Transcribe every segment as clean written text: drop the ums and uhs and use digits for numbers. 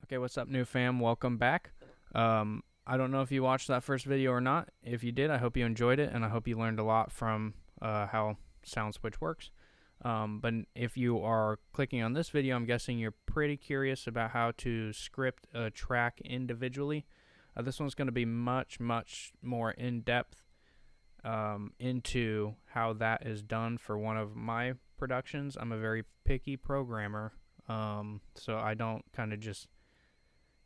Okay, what's up, new fam? Welcome back. I don't know if you watched that first video or not. If you did, I hope you enjoyed it, and I hope you learned a lot from how SoundSwitch works. But if you are clicking on this video, I'm guessing you're pretty curious about how to script a track individually. This one's going to be much more in-depth into how that is done for one of my productions. I'm a very picky programmer, so I don't kind of just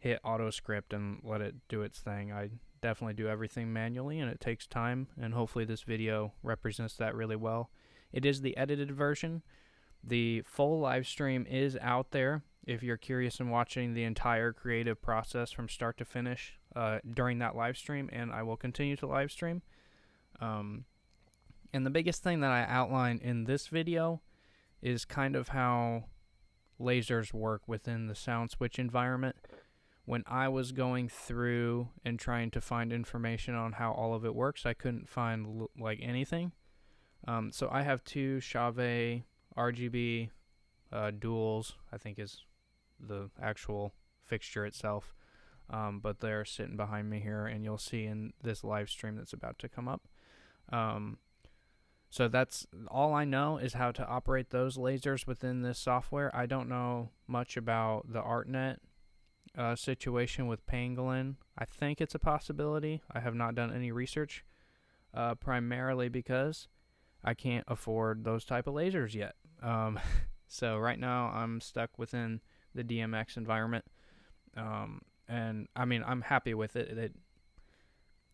hit auto script and let it do its thing. I definitely do everything manually, and it takes time, and hopefully this video represents that really well. It is the edited version. The full live stream is out there if you're curious in watching the entire creative process from start to finish during that live stream, and I will continue to live stream. And the biggest thing that I outline in this video is kind of how lasers work within the SoundSwitch environment. When I was going through and trying to find information on how all of it works, I couldn't find like anything. So I have two Chauvet RGB duals, I think is the actual fixture itself. But they're sitting behind me here, and you'll see in this live stream that's about to come up. So that's all I know is how to operate those lasers within this software. I don't know much about the ArtNet situation with Pangolin. I think it's a possibility. I have not done any research, primarily because I can't afford those type of lasers yet. So right now I'm stuck within the DMX environment, and I mean, I'm happy with it.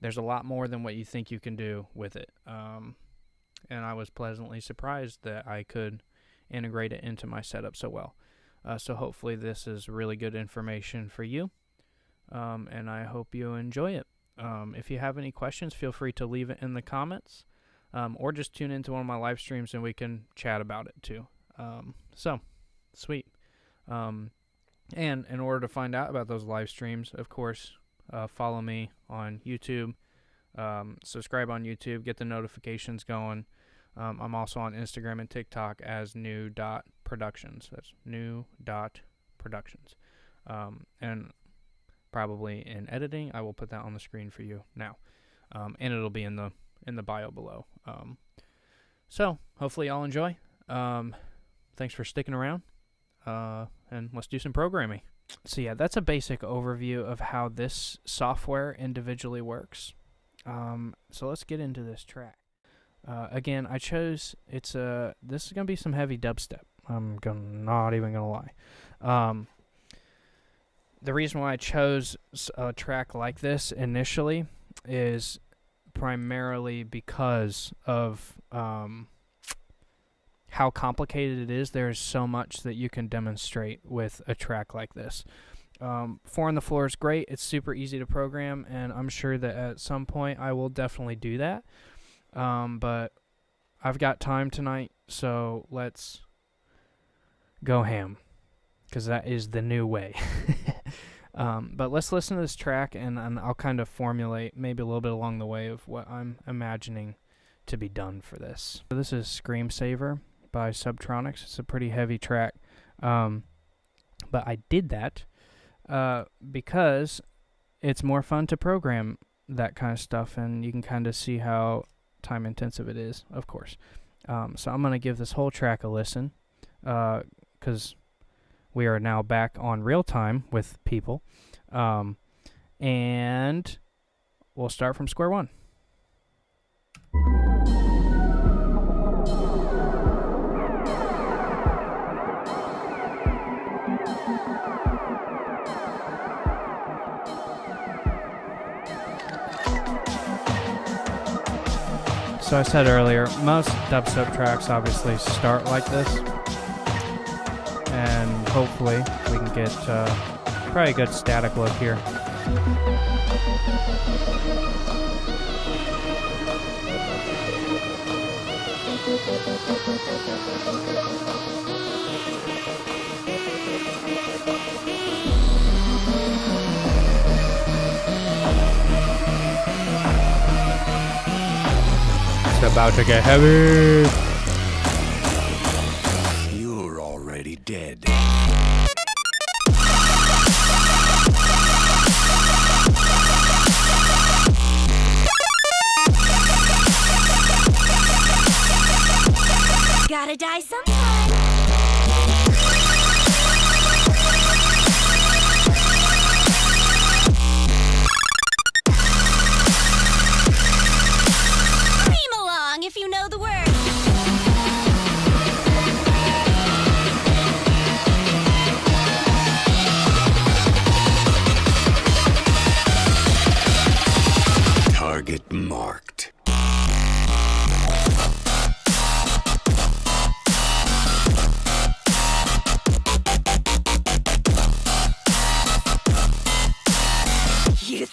There's a lot more than what you think you can do with it, and I was pleasantly surprised that I could integrate it into my setup so well. So hopefully this is really good information for you, and I hope you enjoy it. If you have any questions, feel free to leave it in the comments, or just tune into one of my live streams and we can chat about it too. So, sweet. And in order to find out about those live streams, of course, follow me on YouTube, subscribe on YouTube, get the notifications going. I'm also on Instagram and TikTok as new.productions. That's new.productions. And probably in editing, I will put that on the screen for you now. And it'll be in the bio below. So hopefully y'all enjoy. Thanks for sticking around. And let's do some programming. So yeah, that's a basic overview of how this software individually works. So let's get into this track. Again, I chose, this is going to be some heavy dubstep. I'm not even going to lie. The reason why I chose a track like this initially is primarily because of how complicated it is. There's so much that you can demonstrate with a track like this. 4 on the floor is great. It's super easy to program, and I'm sure that at some point I will definitely do that. But I've got time tonight, so let's go ham, because that is the new way. But let's listen to this track, and I'll kind of formulate maybe a little bit along the way of what I'm imagining to be done for this. So this is Scream Saver by Subtronics. It's a pretty heavy track, but I did that because it's more fun to program that kind of stuff, and you can kind of see how time intensive it is, of course. So I'm going to give this whole track a listen, because we are now back on real time with people, and we'll start from square one. So I said earlier, most dubstep tracks obviously start like this, and hopefully we can get probably a good static look here. It's about to get heavy. You're already dead.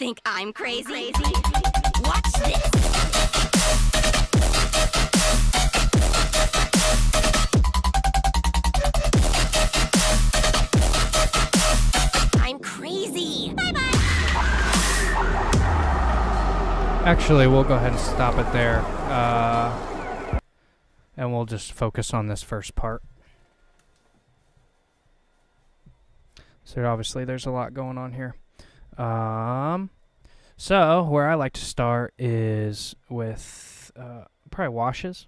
think I'm crazy? Watch this! I'm crazy! Bye-bye! Actually, we'll go ahead and stop it there. And we'll just focus on this first part. So obviously there's a lot going on here. So where I like to start is with probably washes.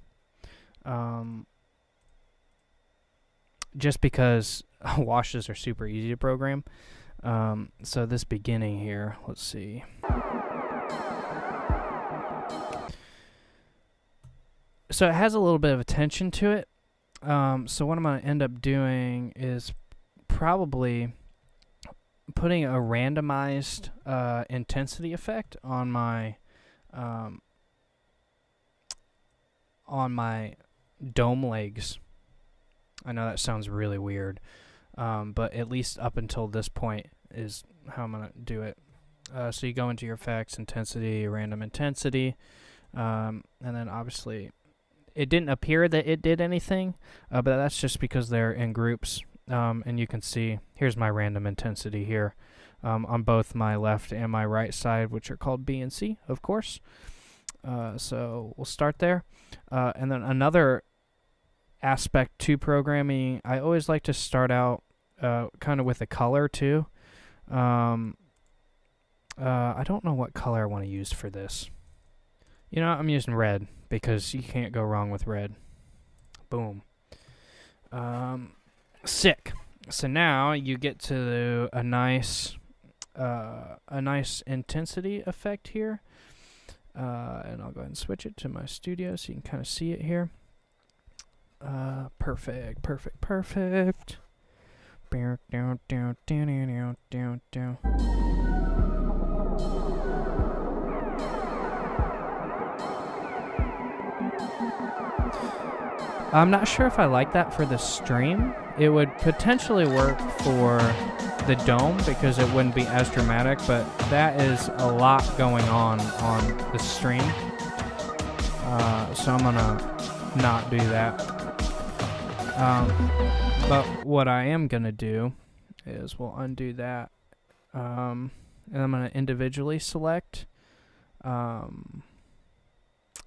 Just because washes are super easy to program. So this beginning here, let's see. So it has a little bit of attention to it. So what I'm going to end up doing is probably putting a randomized intensity effect on my dome legs. I know that sounds really weird, but at least up until this point is how I'm going to do it. So you go into your effects, intensity, random intensity, and then obviously it didn't appear that it did anything, but that's just because they're in groups. And you can see, here's my random intensity here on both my left and my right side, which are called B and C, of course. So we'll start there. And then another aspect to programming, I always like to start out kind of with a color too. I don't know what color I want to use for this. You know, I'm using red because you can't go wrong with red. Boom. Sick. So now you get to a nice intensity effect here. And I'll go ahead and switch it to my studio so you can kind of see it here. Perfect. Down. I'm not sure if I like that for the stream. It would potentially work for the dome because it wouldn't be as dramatic, but that is a lot going on the stream. So I'm gonna not do that. But what I am gonna do is we'll undo that. And I'm gonna individually select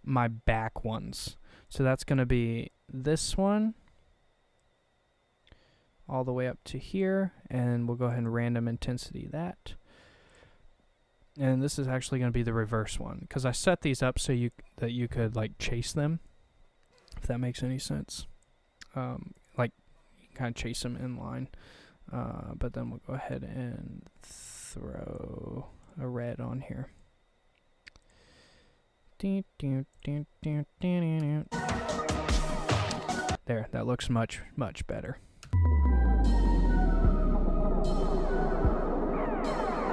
my back ones. So that's gonna be this one all the way up to here, and we'll go ahead and random intensity that. And this is actually going to be the reverse one because I set these up so that you could like chase them, if that makes any sense. Like you kind of chase them in line, but then we'll go ahead and throw a red on here. There, that looks much better.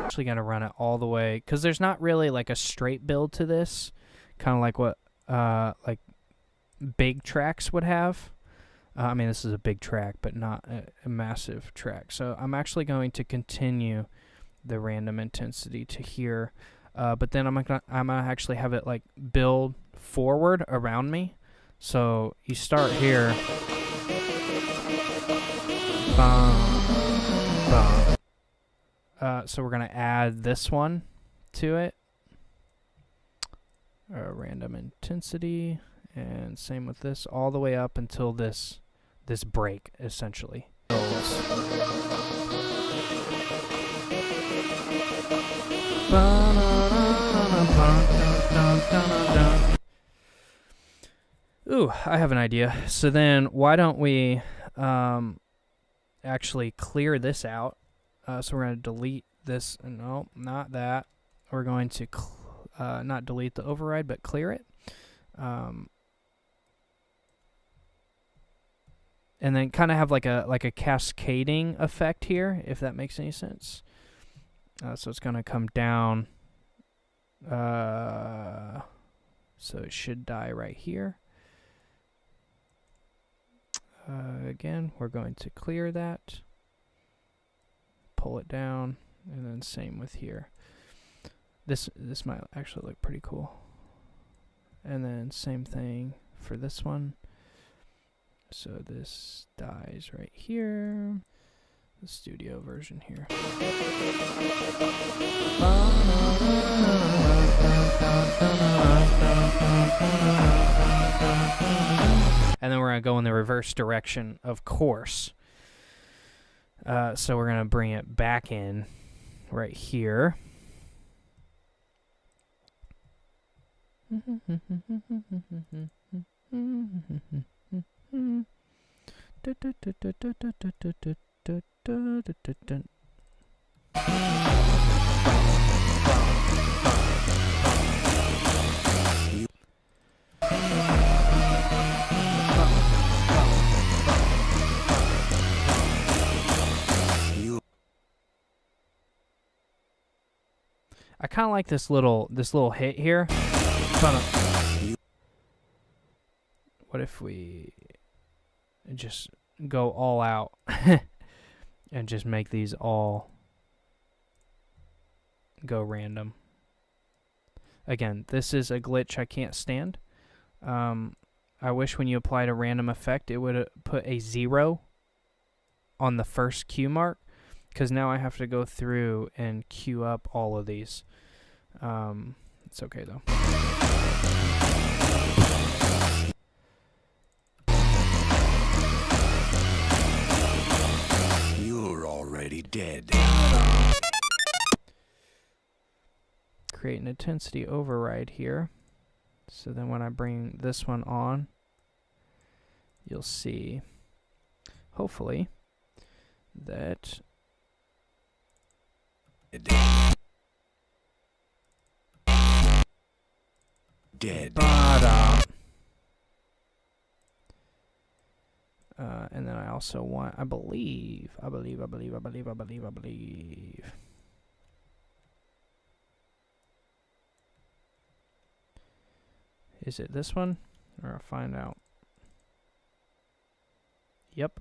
Actually gonna run it all the way because there's not really like a straight build to this, kind of like what like big tracks would have. I mean, this is a big track, but not a massive track. So I'm actually going to continue the random intensity to here, but then I'm gonna actually have it like build forward around me. So you start here. So we're going to add this one to it. Random intensity. And same with this all the way up until this break, essentially. Ooh, I have an idea. So then why don't we actually clear this out? So we're going to delete this. No, not that. We're going to not delete the override, but clear it. And then kind of have like a cascading effect here, if that makes any sense. So it's going to come down. So it should die right here. Again, we're going to clear that, pull it down, and then same with here. This might actually look pretty cool. And then same thing for this one. So this dies right here. The studio version here. And then we're going to go in the reverse direction, of course. So we're going to bring it back in right here. I kind of like this little hit here. What if we just go all out and just make these all go random? Again, this is a glitch I can't stand. I wish when you applied a random effect, it would put a 0 on the first cue mark, because now I have to go through and queue up all of these. It's okay though. You're already dead. Create an intensity override here. So then when I bring this one on, you'll see, hopefully, that Dead. And then I also want, I believe. Is it this one? Or I'll find out. Yep.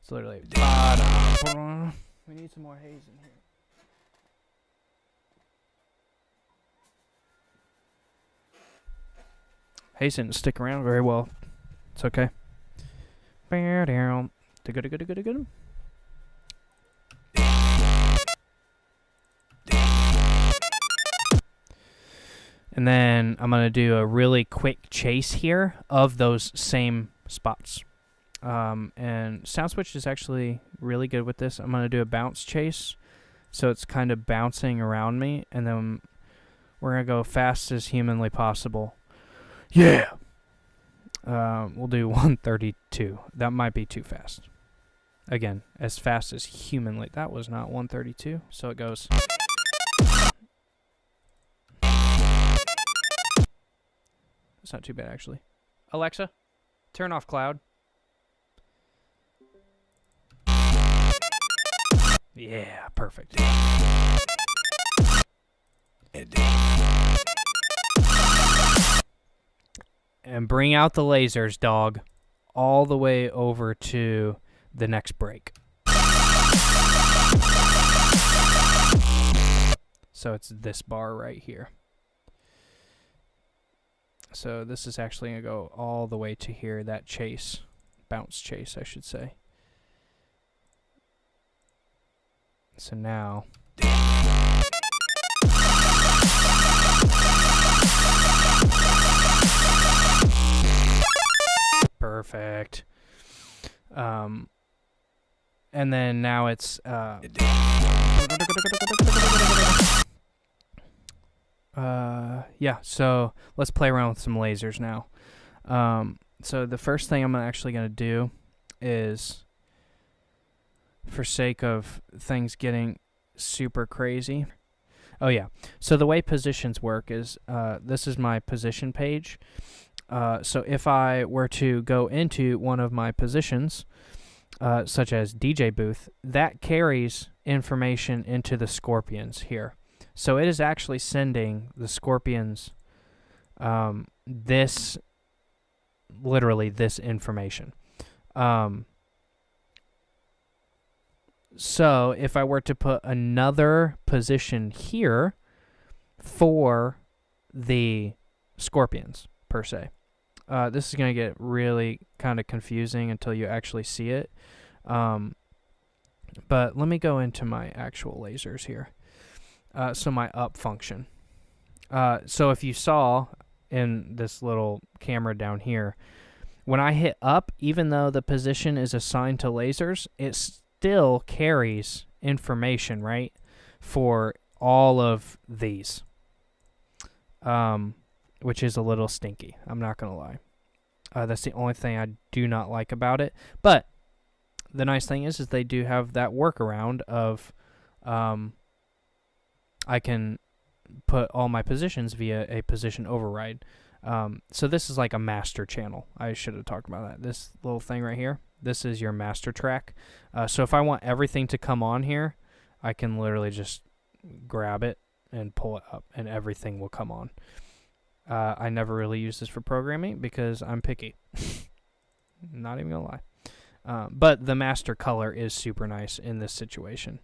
It's literally. We need some more haze in here. Haze didn't stick around very well. It's okay. And then I'm going to do a really quick chase here of those same spots. And SoundSwitch is actually really good with this. I'm going to do a bounce chase. So it's kind of bouncing around me. And then we're going to go fast as humanly possible. Yeah! We'll do 132. That might be too fast. Again, as fast as humanly. That was not 132. So it goes. It's not too bad, actually. Alexa, turn off cloud. Yeah, perfect. And bring out the lasers, dog, all the way over to the next break. So it's this bar right here. So this is actually going to go all the way to here, that chase, bounce chase, I should say. So now. Perfect. And then now it's yeah, so let's play around with some lasers now. So the first thing I'm actually going to do is, for sake of things getting super crazy. Oh yeah, so the way positions work is, this is my position page. So if I were to go into one of my positions, such as DJ booth, that carries information into the Scorpions here. So it is actually sending the Scorpions literally this information. So if I were to put another position here for the scorpions, per se, this is going to get really kind of confusing until you actually see it. But let me go into my actual lasers here. So my up function. So if you saw in this little camera down here, when I hit up, even though the position is assigned to lasers, it still carries information, right, for all of these, which is a little stinky. I'm not going to lie. That's the only thing I do not like about it. But the nice thing is they do have that workaround of I can put all my positions via a position override. So this is like a master channel. I should have talked about that. This little thing right here, this is your master track. So if I want everything to come on here, I can literally just grab it and pull it up and everything will come on. I never really use this for programming because I'm picky. Not even gonna lie. But the master color is super nice in this situation.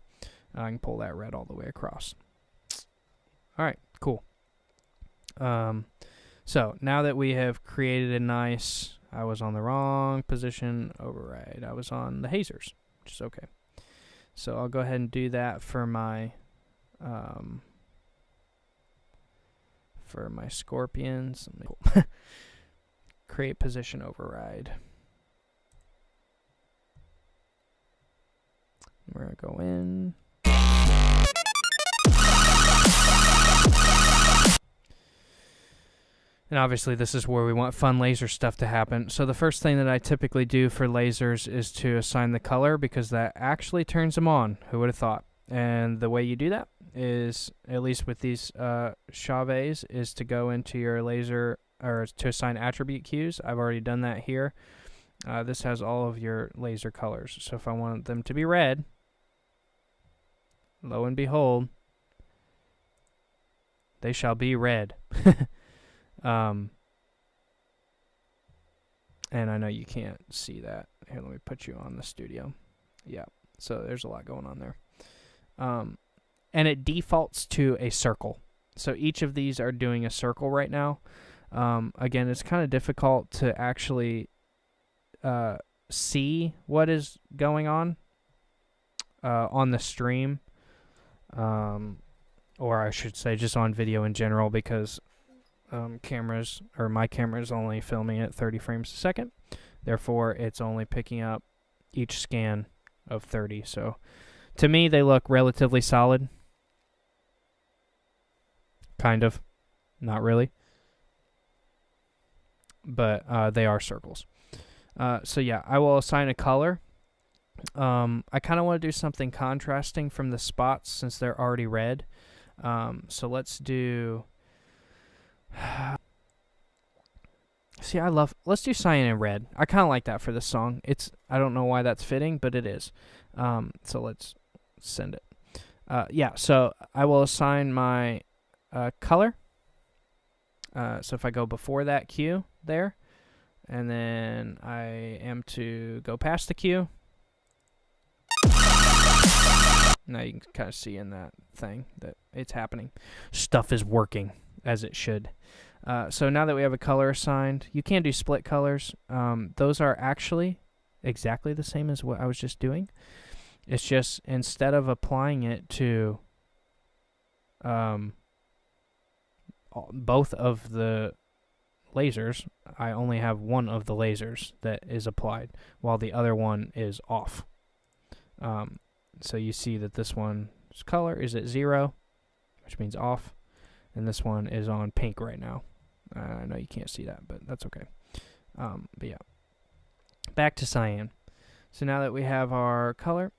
I can pull that red all the way across. All right, cool. So now that we have created a nice, I was on the wrong position override. I was on the hazers, which is okay. So I'll go ahead and do that for my scorpions. Create position override. We're going to go in. And obviously this is where we want fun laser stuff to happen. So the first thing that I typically do for lasers is to assign the color because that actually turns them on. Who would have thought? And the way you do that is, at least with these Chauves, is to go into your laser, or to assign attribute cues. I've already done that here. This has all of your laser colors. So if I want them to be red, lo and behold, they shall be red. And I know you can't see that. Here, let me put you on the studio. Yeah, so there's a lot going on there. And it defaults to a circle. So each of these are doing a circle right now. Again, it's kind of difficult to actually see what is going on the stream. Or I should say just on video in general, because cameras, or my camera is only filming at 30 frames a second. Therefore, it's only picking up each scan of 30. So to me, they look relatively solid. Kind of. Not really. But they are circles. So yeah, I will assign a color. I kind of want to do something contrasting from the spots since they're already red. So let's do... See, let's do cyan and red. I kind of like that for this song. I don't know why that's fitting, but it is. So let's send it. Yeah, so I will assign my color. So if I go before that cue there, and then I am to go past the cue. Now you can kind of see in that thing that it's happening. Stuff is working as it should. So now that we have a color assigned, you can do split colors. Those are actually exactly the same as what I was just doing. It's just instead of applying it to both of the lasers, I only have one of the lasers that is applied while the other one is off. So you see that this one's color is at 0, which means off, and this one is on pink right now. I know you can't see that, but that's okay. But yeah, back to cyan. So now that we have our color,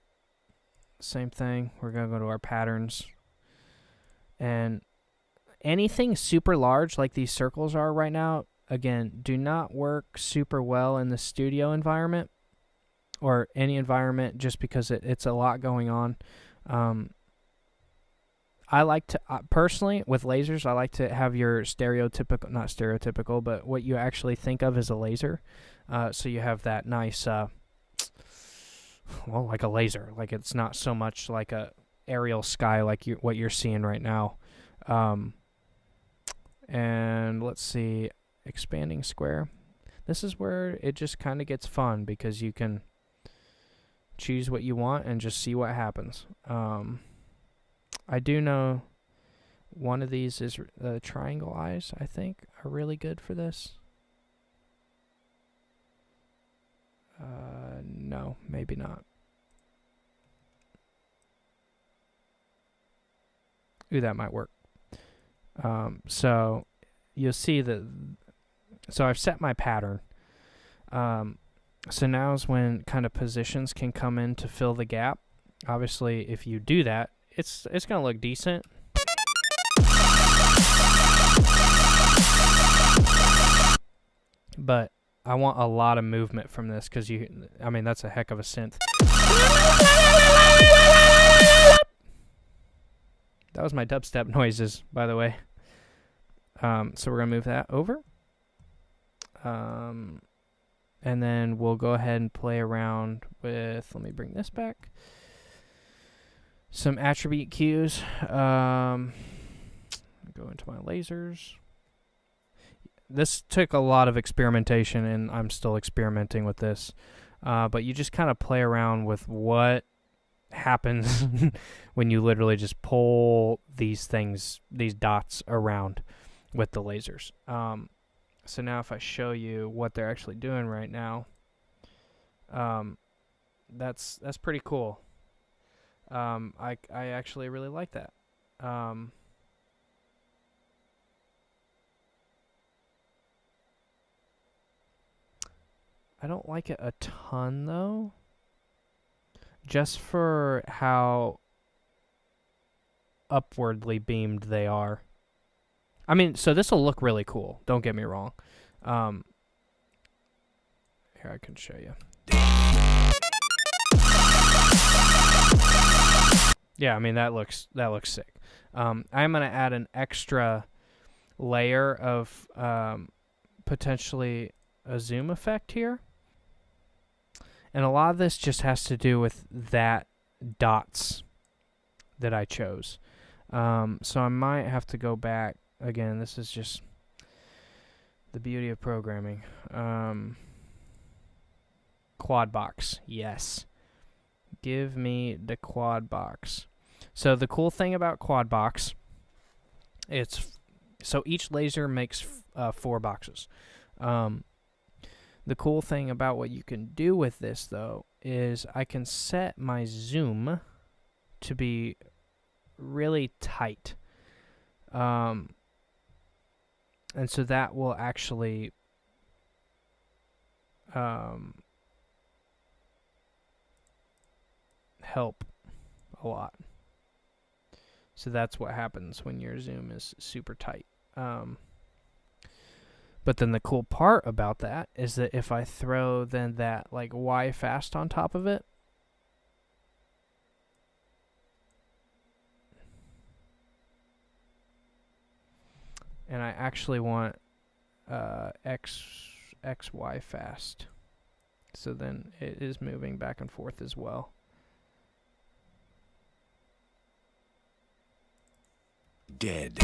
same thing, we're going to go to our patterns, and anything super large like these circles are right now, again, do not work super well in the studio environment or any environment, just because it's a lot going on. I like to, personally, with lasers, I like to have your stereotypical, not stereotypical, but what you actually think of as a laser. So you have that nice, well, like a laser. Like it's not so much like a aerial sky like what you're seeing right now. And let's see, expanding square. This is where it just kind of gets fun because you can choose what you want and just see what happens. I do know one of these is triangle eyes, I think, are really good for this. No, maybe not. Ooh, that might work. So you'll see that. So I've set my pattern. So now is when kind of positions can come in to fill the gap. Obviously, if you do that, it's gonna look decent. But I want a lot of movement from this because I mean, that's a heck of a synth. That was my dubstep noises, by the way. So we're going to move that over. And then we'll go ahead and play around with, let me bring this back, some attribute cues. Go into my lasers. This took a lot of experimentation, and I'm still experimenting with this. But you just kind of play around with what happens when you literally just pull these dots around with the lasers. So now if I show you what they're actually doing right now, that's pretty cool. I actually really like that. I don't like it a ton though, just for how upwardly beamed they are. I mean, so this will look really cool, don't get me wrong. Here, I can show you. Yeah, I mean, that looks sick. I'm going to add an extra layer of potentially a zoom effect here. And a lot of this just has to do with that dots that I chose. So I might have to go back. Again, this is just the beauty of programming. Quad box. Yes. Give me the quad box. So the cool thing about quad box, so each laser makes 4 boxes. The cool thing about what you can do with this, though, is I can set my zoom to be really tight. And so that will actually help a lot. So that's what happens when your zoom is super tight. But then the cool part about that is that if I throw then that like Y fast on top of it, and I actually want XY fast, so then it is moving back and forth as well. Dead.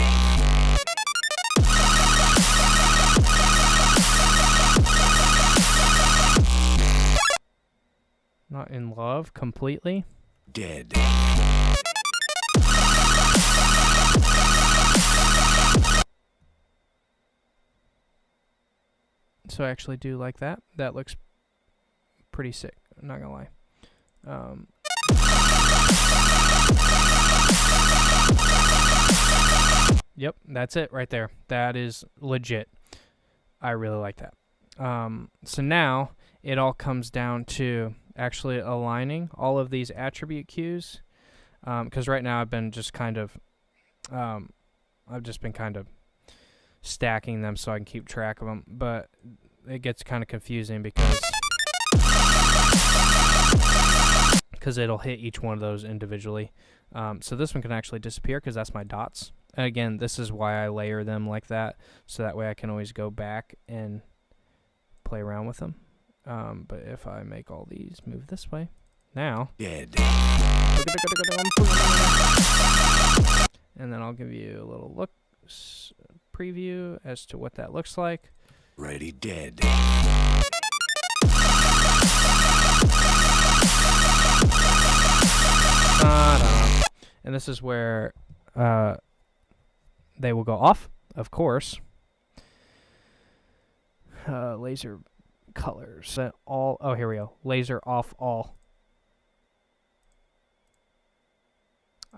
Not in love completely. Dead. So I actually do like that. That looks pretty sick. I'm not gonna lie. Yep, that's it right there. That is legit. I really like that. So now it all comes down to actually aligning all of these attribute cues. Because right now I've been just kind of, stacking them so I can keep track of them. But it gets kind of confusing because it'll hit each one of those individually. So this one can actually disappear because that's my dots. And again, this is why I layer them like that, so that way I can always go back and play around with them. But if I make all these move this way, Now. Dead. And then I'll give you a little preview as to what that looks like. Ready, dead. And this is where they will go off, of course. Laser colors. All. Oh, here we go. Laser off all.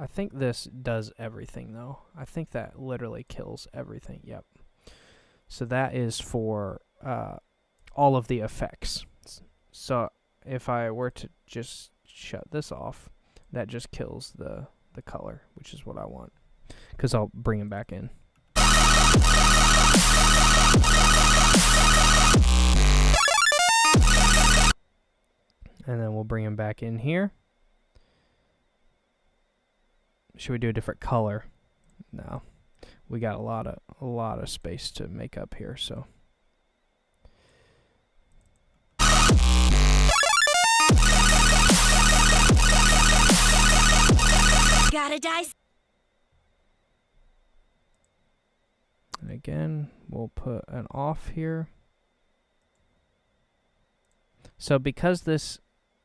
I think this does everything, though. I think that literally kills everything. Yep. So that is for all of the effects. So if I were to just shut this off, that just kills the color, which is what I want. Because I'll bring him back in. And then we'll bring him back in here. Should we do a different color? No. We got a lot of space to make up here, so. Gotta dice. And again, we'll put an off here. So because this,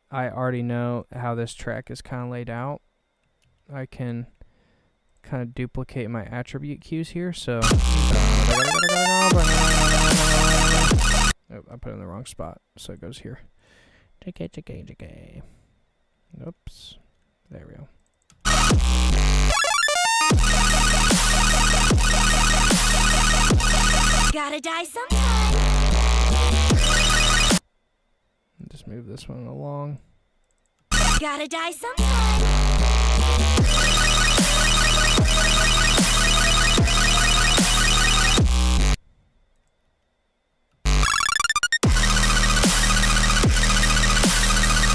I already know how this track is kind of laid out, I can kind of duplicate my attribute keys here. So oh, I put it in the wrong spot, so it goes here. Oops. There we go. Gotta die sometime. Just move this one along. Gotta die sometime.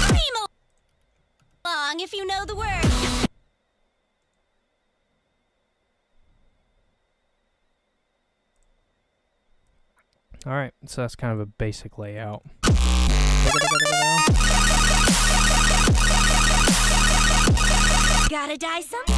Scream along if you know the words. Alright, so that's kind of a basic layout. Gotta die sometime.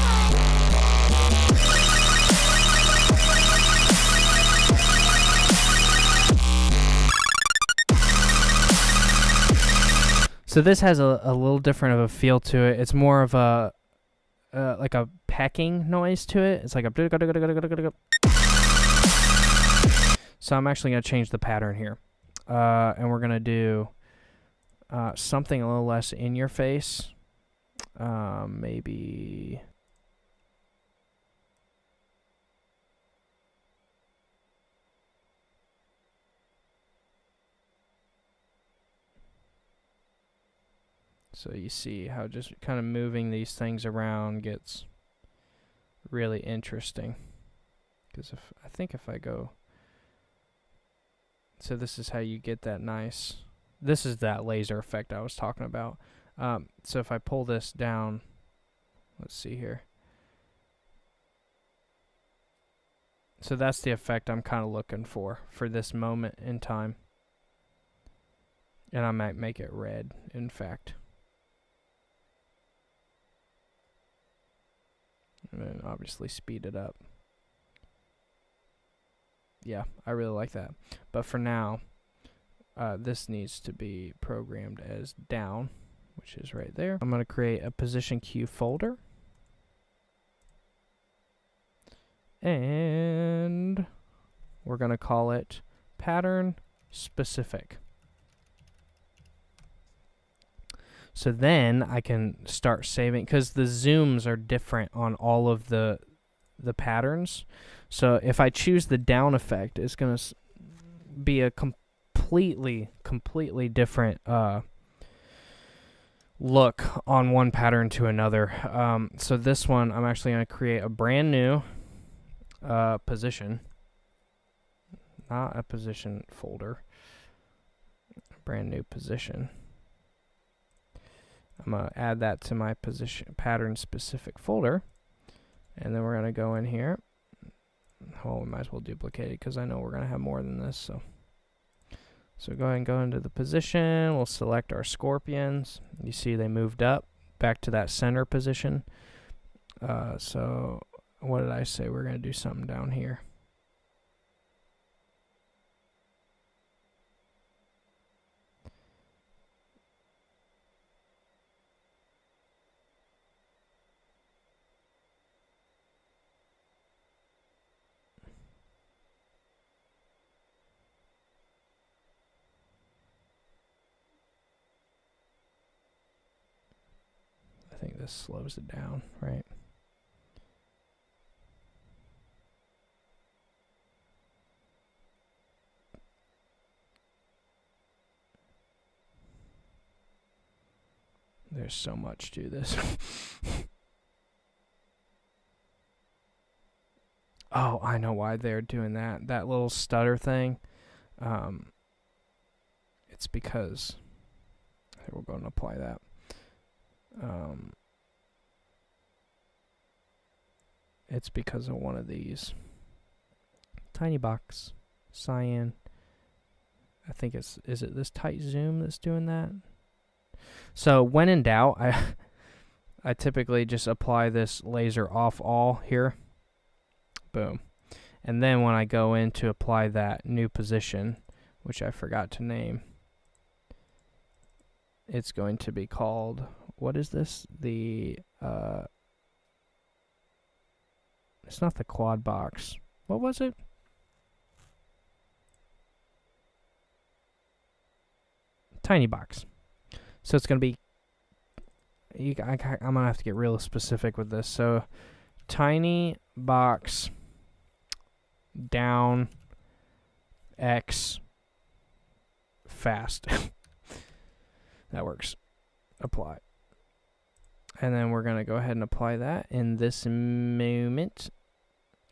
So this has a little different of a feel to it. It's more of a like a pecking noise to it. It's like a. So I'm actually going to change the pattern here. And we're going to do something a little less in your face. Maybe... So you see how just kind of moving these things around gets really interesting. Because I think if I go... So this is how you get that nice... This is that laser effect I was talking about. So if I pull this down... Let's see here. So that's the effect I'm kind of looking for this moment in time. And I might make it red, in fact. And then obviously speed it up. Yeah, I really like that. But for now, this needs to be programmed as down, which is right there. I'm going to create a position queue folder. And we're going to call it pattern specific. So then I can start saving, because the zooms are different on all of the patterns. So if I choose the down effect, it's going to be a completely different look on one pattern to another. So this one, I'm actually going to create a brand new position, not a position folder, a brand new position. I'm going to add that to my position pattern specific folder. And then we're going to go in here. Oh, we might as well duplicate it because I know we're going to have more than this. So So go ahead and go into the position. We'll select our scorpions. You see they moved up back to that center position. So what did I say? We're going to do something down here. I think this slows it down, right? There's so much to this. Oh, I know why they're doing that. That little stutter thing. It's because... We're going to apply that. It's because of one of these. Tiny box. Cyan. I think is it this tight zoom that's doing that? So when in doubt, I typically just apply this laser off all here. Boom. And then when I go in to apply that new position, which I forgot to name, it's going to be called, what is this? It's not the quad box. What was it? Tiny box. So it's going to be, I'm going to have to get real specific with this. So tiny box down X fast. That works. Apply. And then we're going to go ahead and apply that in this moment.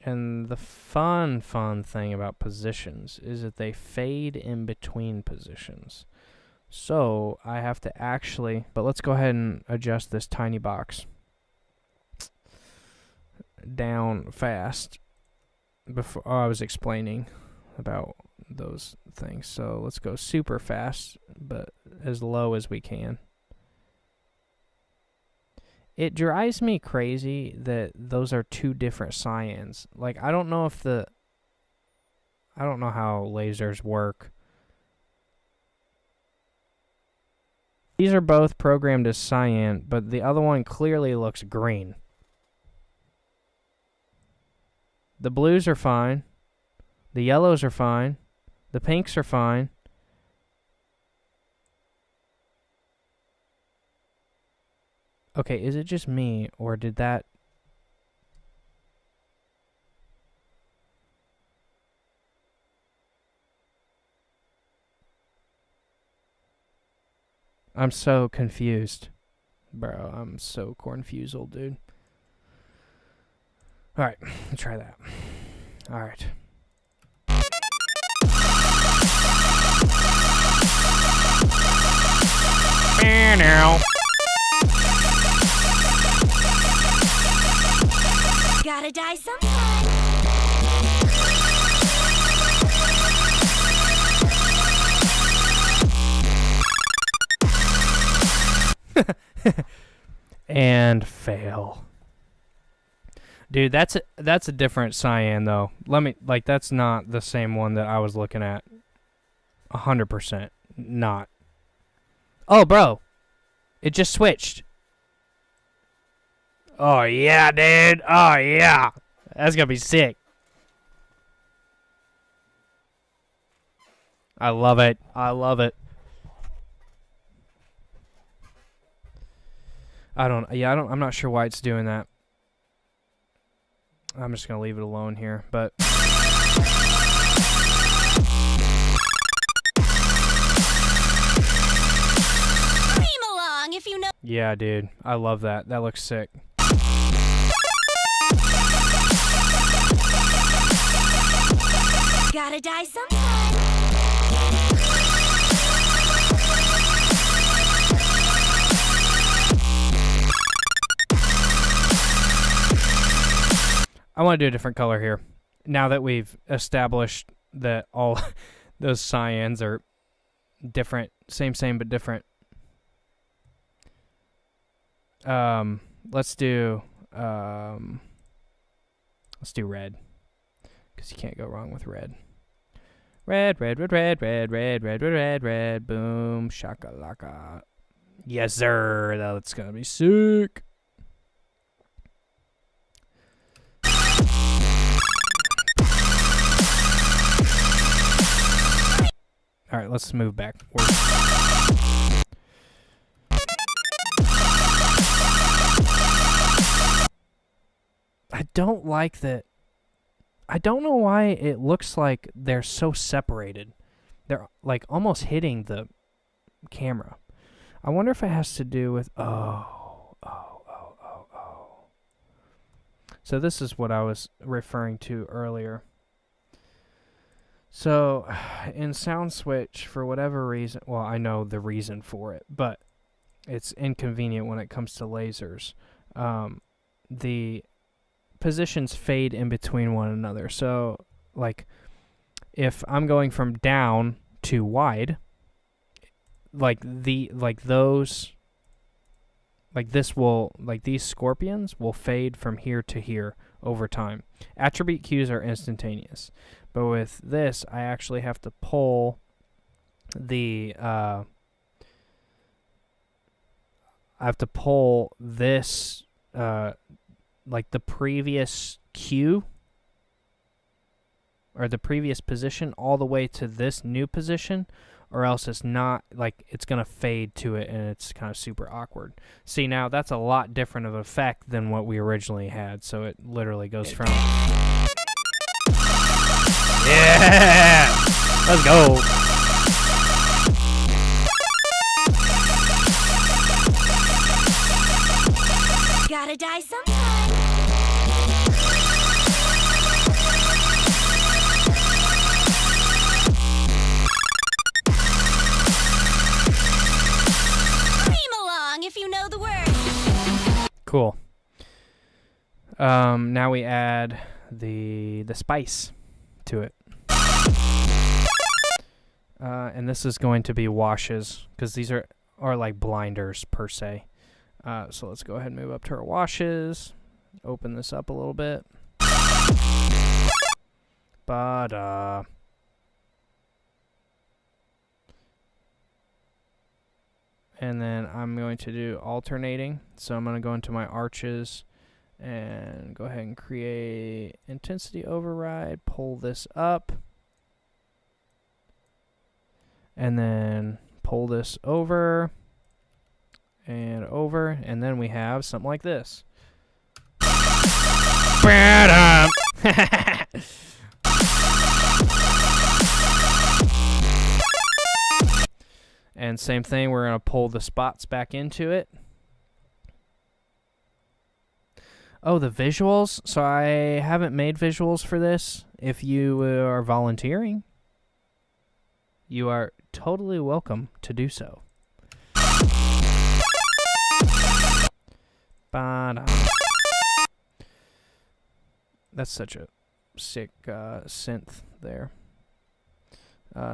And the fun thing about positions is that they fade in between positions. So I have to actually, but let's go ahead and adjust this tiny box down fast. Before I was explaining about those things. So let's go super fast, but as low as we can. It drives me crazy that those are two different cyans. Like, I don't know how lasers work. These are both programmed as cyan, but the other one clearly looks green. The blues are fine. The yellows are fine. The pinks are fine. Okay, is it just me, or did that... I'm so confused. Bro, I'm so cornfusel, dude. Alright, let's try that. Alright. Now. Gotta die sometime. And fail. Dude, that's a different cyan though. That's not the same one that I was looking at. 100% not. Oh, bro. It just switched. Oh, yeah, dude. Oh, yeah. That's going to be sick. I love it. I love it. I'm not sure why it's doing that. I'm just going to leave it alone here, but... If you know. Yeah, dude. I love that. That looks sick. Gotta die sometime. I want to do a different color here. Now that we've established that all those cyans are different, same but different. Let's do red, because you can't go wrong with red. Red, boom, shakalaka. Yes, sir. That's gonna be sick. All right, let's move back. I don't like that. I don't know why it looks like they're so separated. They're like almost hitting the camera. I wonder if it has to do with... Oh. So this is what I was referring to earlier. So in SoundSwitch, for whatever reason... Well, I know the reason for it, but it's inconvenient when it comes to lasers. The positions fade in between one another. So, like, if I'm going from down to wide, these scorpions will fade from here to here over time. Attribute cues are instantaneous, but with this, I actually have to pull the this like the previous cue or the previous position all the way to this new position, or else it's not, like, it's going to fade to it and it's kind of super awkward. See, now that's a lot different of effect than what we originally had, so it literally goes from... Yeah! Let's go! Gotta die sometime. If you know the word. Cool. Now we add the spice to it. And this is going to be washes, because these are like blinders per se. So let's go ahead and move up to our washes. Open this up a little bit. And then I'm going to do alternating. So I'm going to go into my arches and go ahead and create intensity override. Pull this up. And then pull this over. And over. And then we have something like this. And same thing, we're going to pull the spots back into it. Oh, the visuals. So I haven't made visuals for this. If you are volunteering, you are totally welcome to do so. That's such a sick synth there.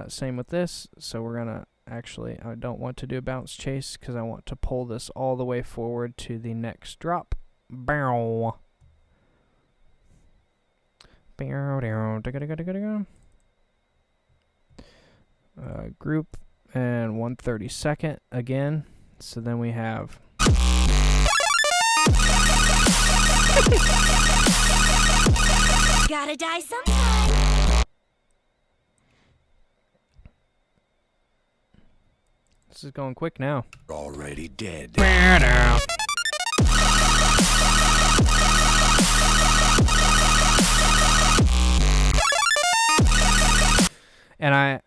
Same with this. So we're going to... Actually, I don't want to do a bounce chase because I want to pull this all the way forward to the next drop. Bow. Group and 1/32 again. So then we have. Gotta die sometime. This is going quick now. Already dead. And I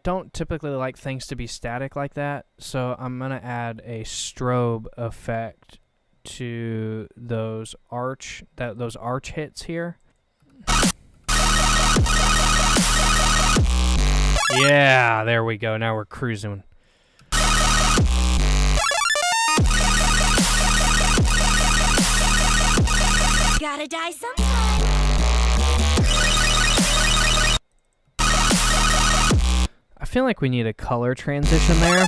don't typically like things to be static like that, so I'm gonna add a strobe effect to those arch hits here. Yeah, there we go. Now we're cruising. Gotta die sometime. I feel feel like we need a color transition there.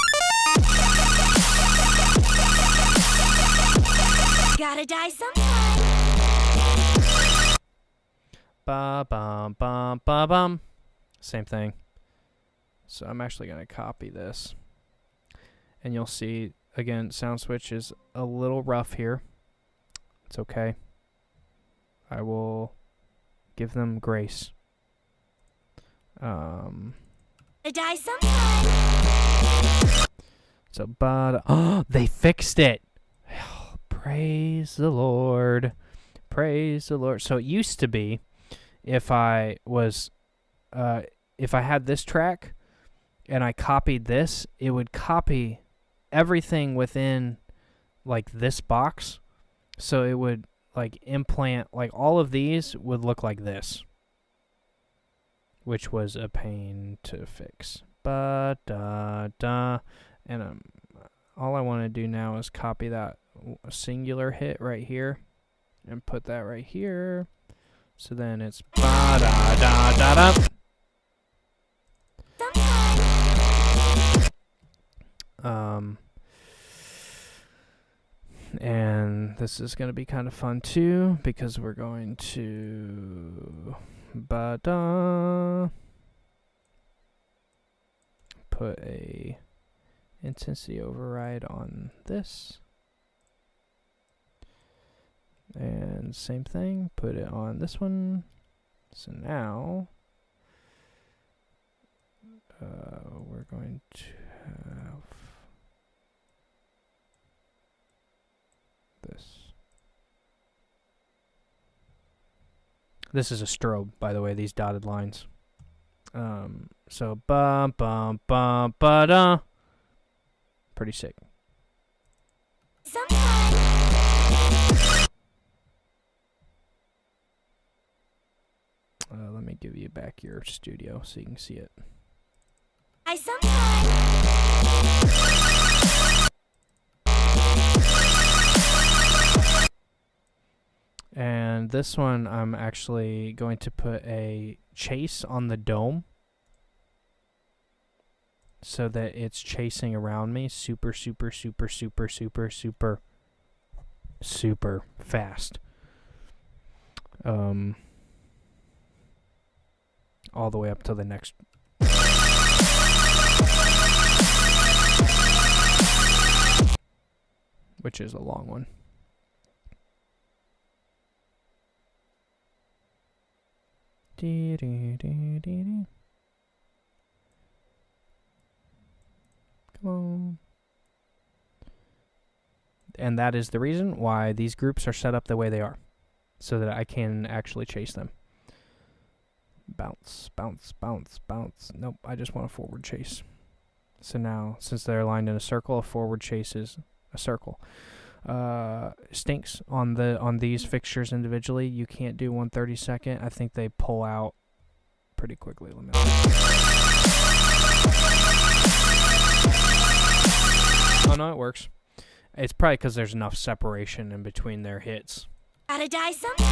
Gotta die sometime. Ba bum bum ba bum. Same thing. So I'm actually going to copy this. And you'll see, again, SoundSwitch is a little rough here. It's okay. I will give them grace. Gotta die sometime. So, but oh, they fixed it. Praise the Lord. Praise the Lord. So it used to be, if I had this track and I copied this, it would copy everything within like this box. So it would like implant, like all of these would look like this, which was a pain to fix. And all I want to do now is copy that singular hit right here and put that right here. So then it's ba da da da da. And this is going to be kind of fun too, because we're going to put a intensity override on this. And same thing, put it on this one. So now we're going to have this. This is a strobe, by the way, these dotted lines. So bum bum bum ba da. Pretty sick. Let me give you back your studio so you can see it. And this one, I'm actually going to put a chase on the dome so that it's chasing around me super, super, super, super, super, super, super fast. All the way up to the next. Which is a long one. Come on. And that is the reason why these groups are set up the way they are, so that I can actually chase them. Bounce, bounce, bounce, bounce. Nope, I just want a forward chase. So now, since they're aligned in a circle, a forward chase is a circle. Stinks on these fixtures individually. You can't do 1/32. I think they pull out pretty quickly. Let me Oh no, it works. It's probably because there's enough separation in between their hits. Gotta die sometime.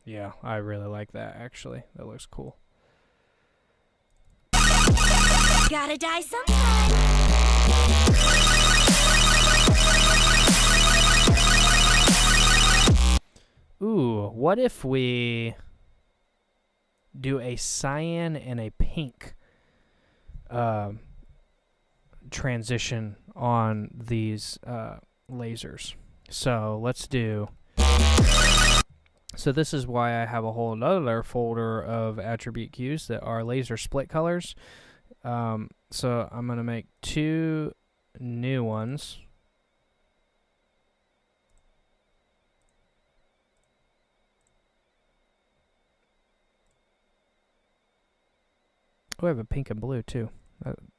Yeah, I really like that actually. That looks cool. Gotta die sometime. Ooh, what if we do a cyan and a pink transition on these lasers? So let's do. So this is why I have a whole other folder of attribute cues that are laser split colors. So I'm going to make 2 new ones. Oh, I have a pink and blue too.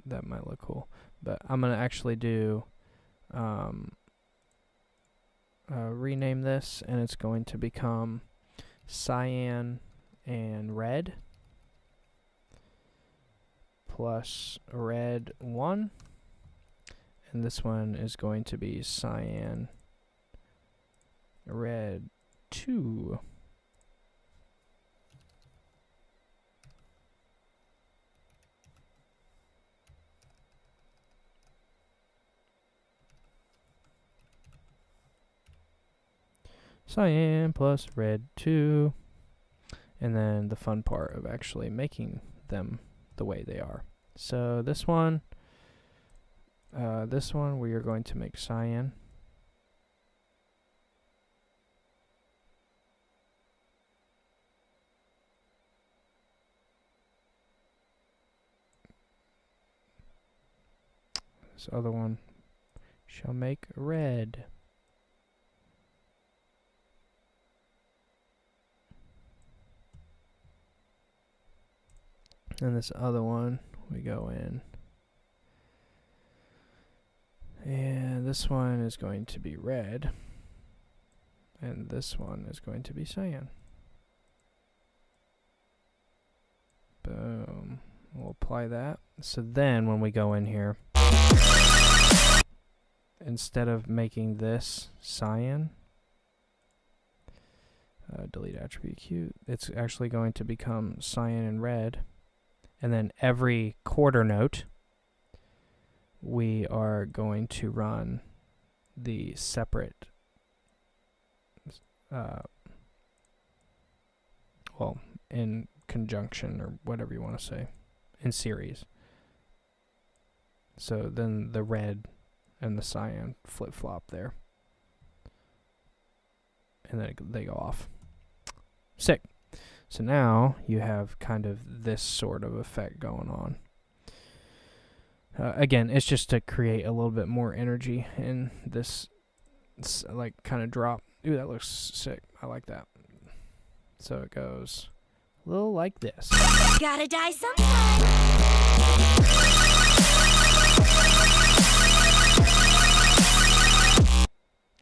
That might look cool. But I'm going to actually do rename this, and it's going to become cyan and red plus red 1, and this one is going to be cyan red 2. cyan plus red 2. And then the fun part of actually making them the way they are. So this one we are going to make cyan. This other one shall make red. And this other one, we go in. And this one is going to be red. And this one is going to be cyan. Boom. We'll apply that. So then when we go in here, instead of making this cyan, delete attribute Q, it's actually going to become cyan and red. And then every quarter note, we are going to run the separate, well, in conjunction or whatever you want to say, in series. So then the red and the cyan flip-flop there. And then they go off. Sick. So now you have kind of this sort of effect going on. Again, it's just to create a little bit more energy in this, like, kind of drop. Ooh, that looks sick. I like that. So it goes a little like this. Gotta die sometime.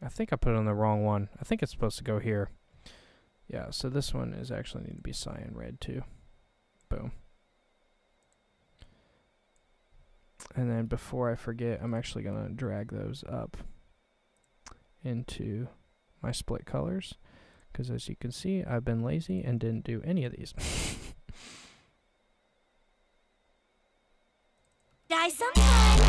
I think I put it on the wrong one. I think it's supposed to go here. Yeah, so this one is actually need to be cyan red too. Boom. And then before I forget, I'm actually going to drag those up into my split colors. Because as you can see, I've been lazy and didn't do any of these. Die sometime.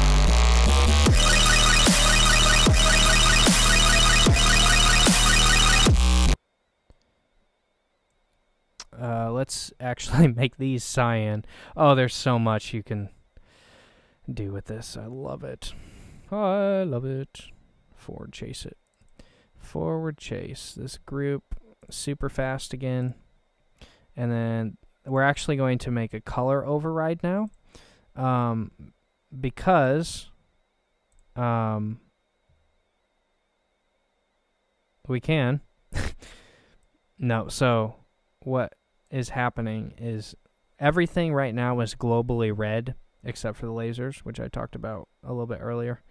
Let's actually make these cyan. Oh, there's so much you can do with this. I love it. I love it. Forward chase it. Forward chase this group super fast again. And then we're actually going to make a color override now. Because we can. No, so what is happening is everything right now is globally red except for the lasers, which I talked about a little bit earlier.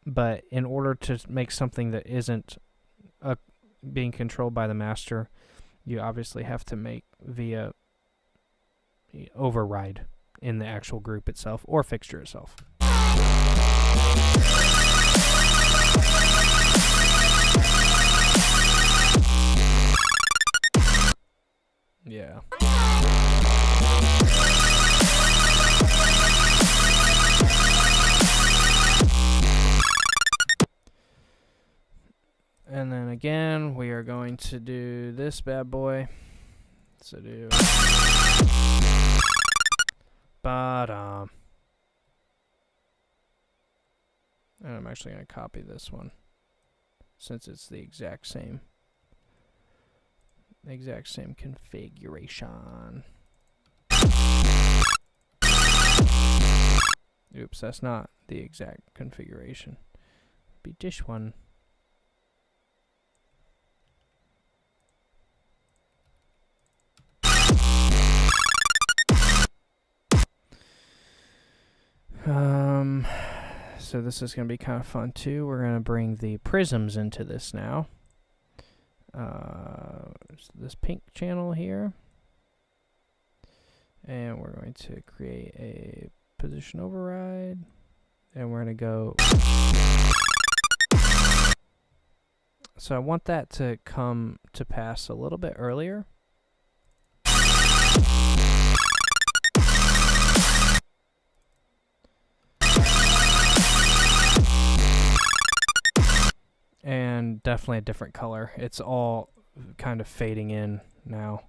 But in order to make something that isn't being controlled by the master, you obviously have to make via override in the actual group itself or fixture itself. Yeah. And then again, we are going to do this bad boy. So do bottom. And I'm actually going to copy this one since it's the exact same configuration. Oops, that's not the exact configuration. Be this one. So this is going to be kind of fun too. We're going to bring the prisms into this now. This pink channel here. And we're going to create a position override. And we're going to go. So I want that to come to pass a little bit earlier. definitely a different color. It's all kind of fading in now.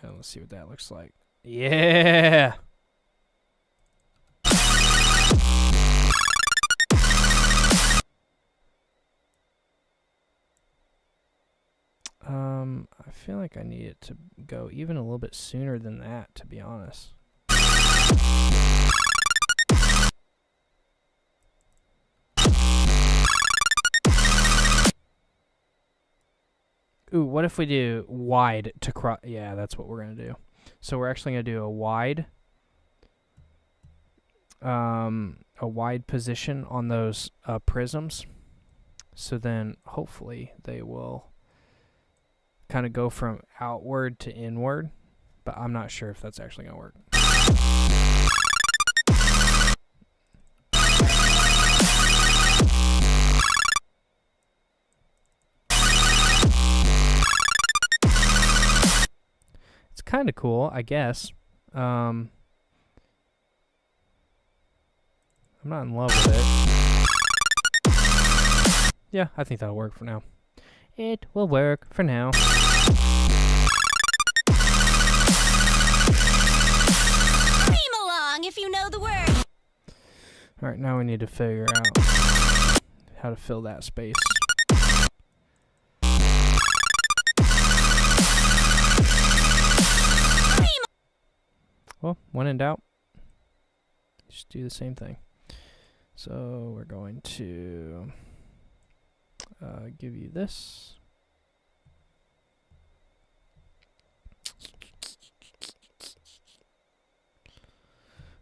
And let's see what that looks like. Yeah! I feel like I need it to go even a little bit sooner than that, to be honest. Ooh, what if we do wide to cross? Yeah, that's what we're going to do. So we're actually going to do a wide position on those prisms. So then hopefully they will kind of go from outward to inward, but I'm not sure if that's actually going to work. It's kind of cool, I guess. I'm not in love with it. Yeah, I think that'll work for now. It will work for now. Scream along if you know the word. Alright, now we need to figure out how to fill that space. Well, when in doubt, just do the same thing. So we're going to give you this.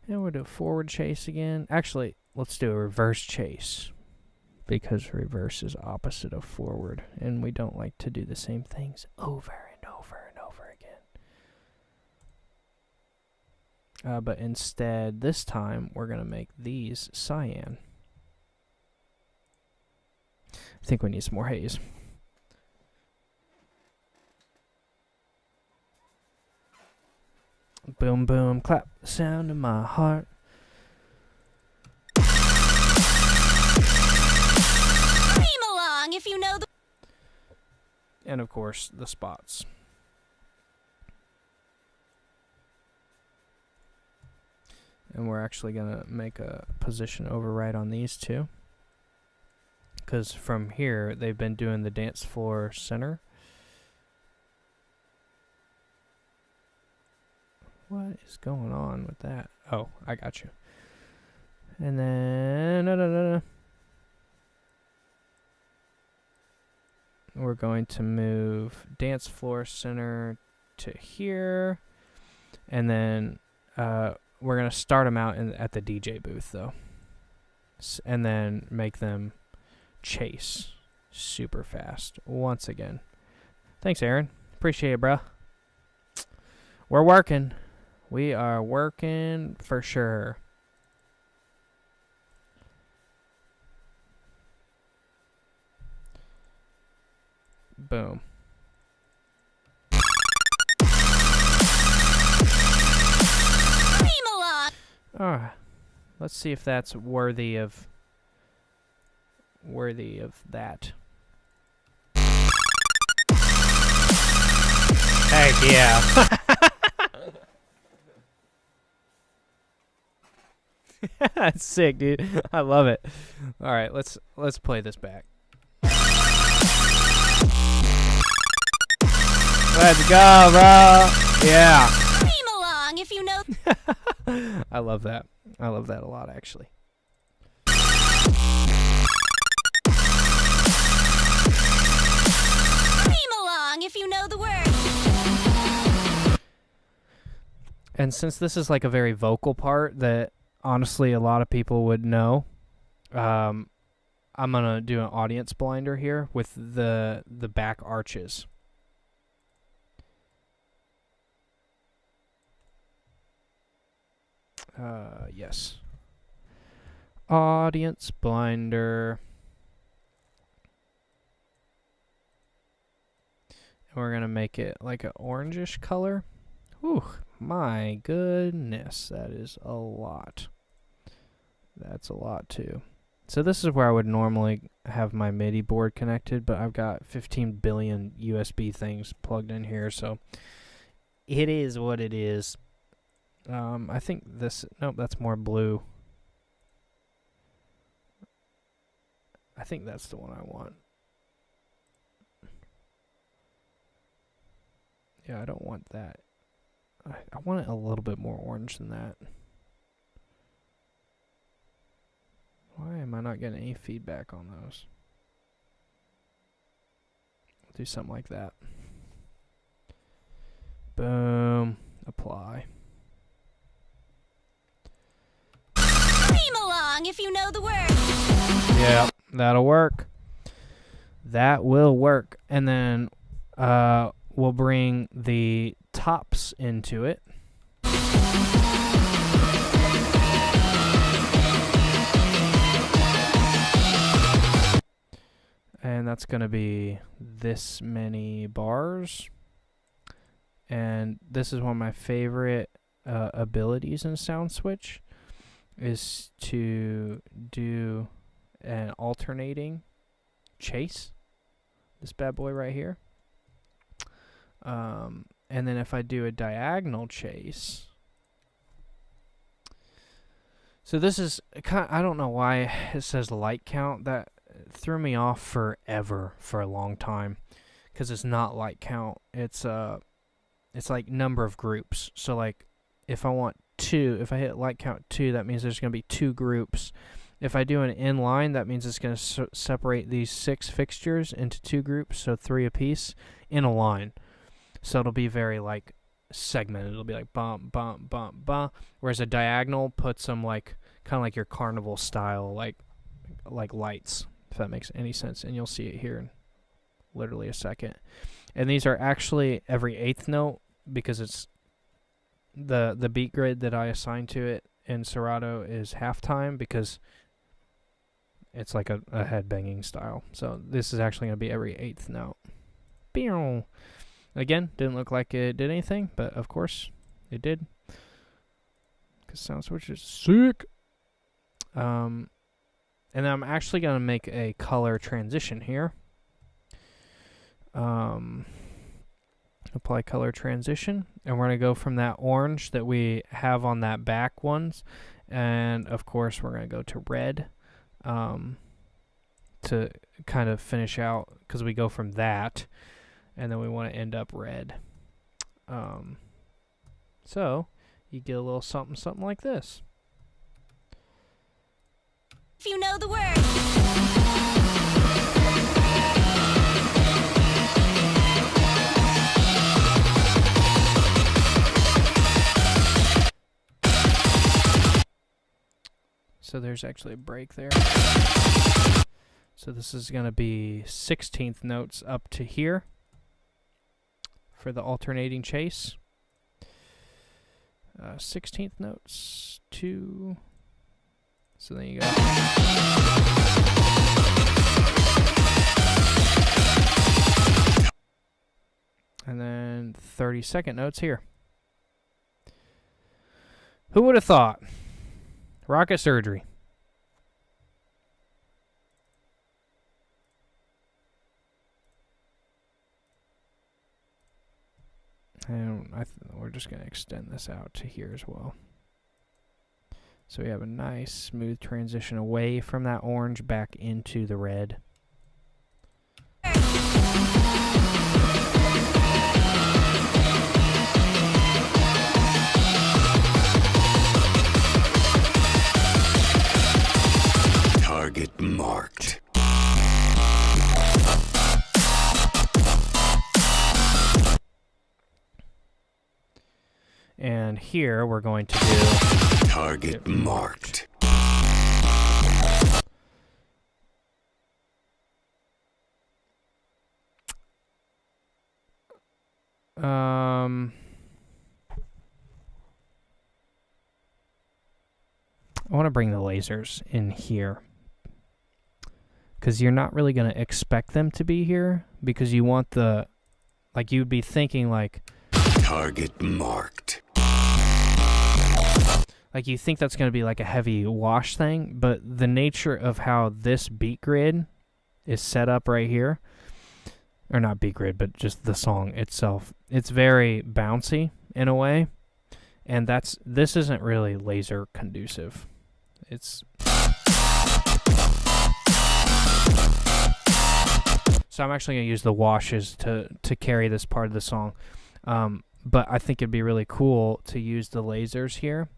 And we'll do a forward chase again. Actually, let's do a reverse chase, because reverse is opposite of forward, and we don't like to do the same things over and over and over again. But instead, this time, we're going to make these cyan. I think we need some more haze. Boom, boom, clap, the sound of my heart. Scream along if you know the... And of course, the spots. And we're actually going to make a position override on these two, because from here, they've been doing the dance floor center. What is going on with that? Oh, I got you. And then we're going to move dance floor center to here, and then we're going to start them out at the DJ booth, though, and then make them chase super fast once again. Thanks, Aaron. Appreciate it, bruh. We're working. We are working for sure. Boom. Scream along. Alright. Let's see if that's worthy of that. Heck yeah. That's sick, dude. I love it. All right, let's play this back. Let's go, bro. Yeah. Scream along if you know... I love that. I love that a lot, actually. Scream along if you know the word. And since this is like a very vocal part that honestly a lot of people would know, I'm gonna do an audience blinder here with the back arches. Yes. Audience blinder. And we're gonna make it like an orangish color. Whew, my goodness, that is a lot. That's a lot too. So this is where I would normally have my MIDI board connected, but I've got 15 billion USB things plugged in here, so it is what it is. I think this, nope, that's more blue. I think that's the one I want. Yeah, I don't want that. I want it a little bit more orange than that. Why am I not getting any feedback on those? We'll do something like that. Boom. Apply. Scream along if you know the words. Yeah, that'll work. That will work. And then we'll bring the tops into it. And that's going to be this many bars. And this is one of my favorite abilities in SoundSwitch, is to do an alternating chase. This bad boy right here. And then if I do a diagonal chase, so this is kind of, I don't know why it says light count. That threw me off forever, for a long time, because it's not light count. It's like number of groups. So like if I want 2, if I hit light count 2, that means there's going to be 2 groups. If I do an inline, that means it's going to separate these 6 fixtures into 2 groups, so 3 apiece in a line. So it'll be very like segmented. It'll be like bump, bump, bump, bump. Whereas a diagonal puts them like kind of like your carnival style, like lights, if that makes any sense. And you'll see it here in literally a second. And these are actually every 8th note, because it's the beat grid that I assign to it in Serato is halftime, because it's like a headbanging style. So this is actually going to be every 8th note. Boom. Again, didn't look like it did anything, but of course it did, because SoundSwitch is sick. And then I'm actually going to make a color transition here. Apply color transition, and we're going to go from that orange that we have on that back ones, and of course we're going to go to red to kind of finish out, because we go from that and then we want to end up red. So you get a little something like this. If you know the words. So there's actually a break there. So this is going to be 16th notes up to here for the alternating chase. 16th notes, 2. So there you go. And then 32nd notes here. Who would have thought? Rocket surgery. And we're just going to extend this out to here as well. So we have a nice smooth transition away from that orange back into the red. Target marked. And here we're going to do target marked. I want to bring the lasers in here, because you're not really going to expect them to be here, because you want the, like, you'd be thinking like target marked. like you think that's going to be like a heavy wash thing, but the nature of how this beat grid is set up right here, or not beat grid, but just the song itself, it's very bouncy in a way, and this isn't really laser conducive. It's so I'm actually going to use the washes to carry this part of the song, but I think it'd be really cool to use the lasers here.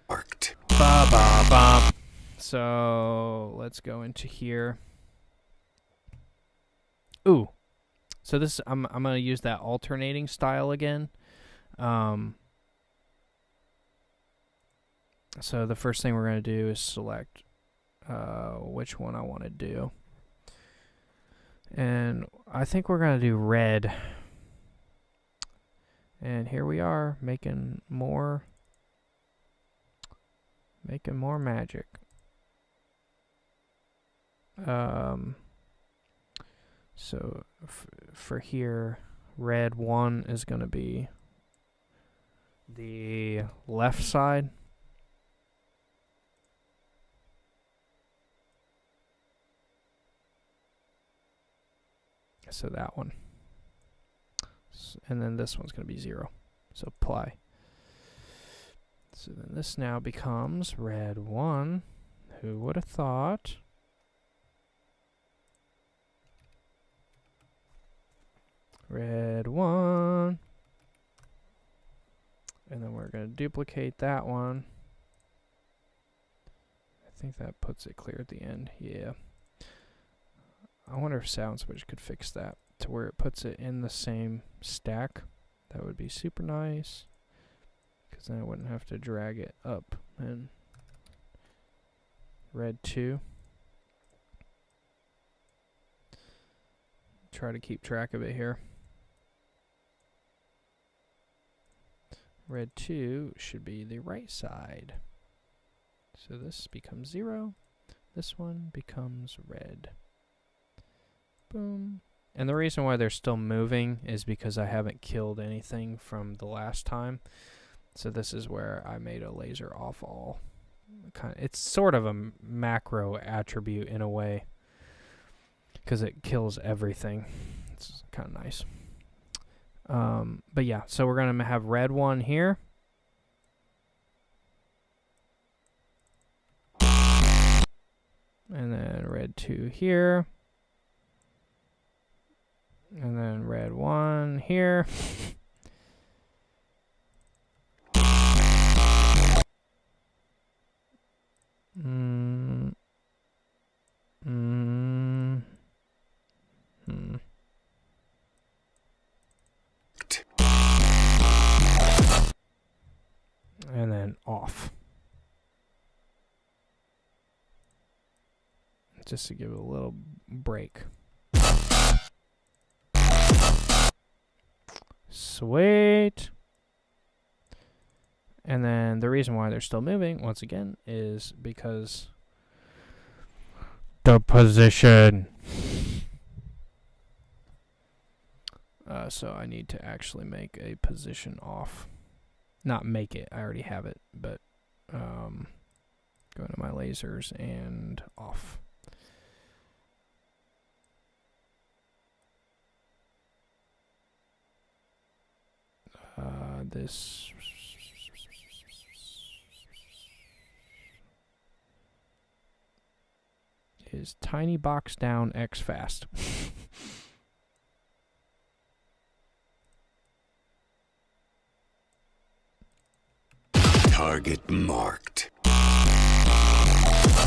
Marked. Ba ba ba. So let's go into here. Ooh, so this I'm gonna use that alternating style again. So the first thing we're gonna do is select which one I want to do, and I think we're gonna do red. And here we are making more magic. So for here, red 1 is going to be the left side. So that one. And then this one's going to be 0. So apply. So then this now becomes red 1. Who would have thought? Red 1. And then we're going to duplicate that one. I think that puts it clear at the end. Yeah. I wonder if SoundSwitch could fix that to where it puts it in the same stack. That would be super nice, because then I wouldn't have to drag it up. And red 2. Try to keep track of it here. Red 2 should be the right side. So this becomes 0. This one becomes red. Boom. And the reason why they're still moving is because I haven't killed anything from the last time. So this is where I made a laser off all. It's sort of a macro attribute in a way, because it kills everything. It's kind of nice. But yeah, so we're going to have red 1 here. And then red 2 here. And then red 1 here. And then off. Just to give it a little break. Sweet. And then the reason why they're still moving, once again, is because the position. So I need to actually make a position off. Not make it, I already have it, but go to my lasers and off. This is tiny box down X fast. Target marked.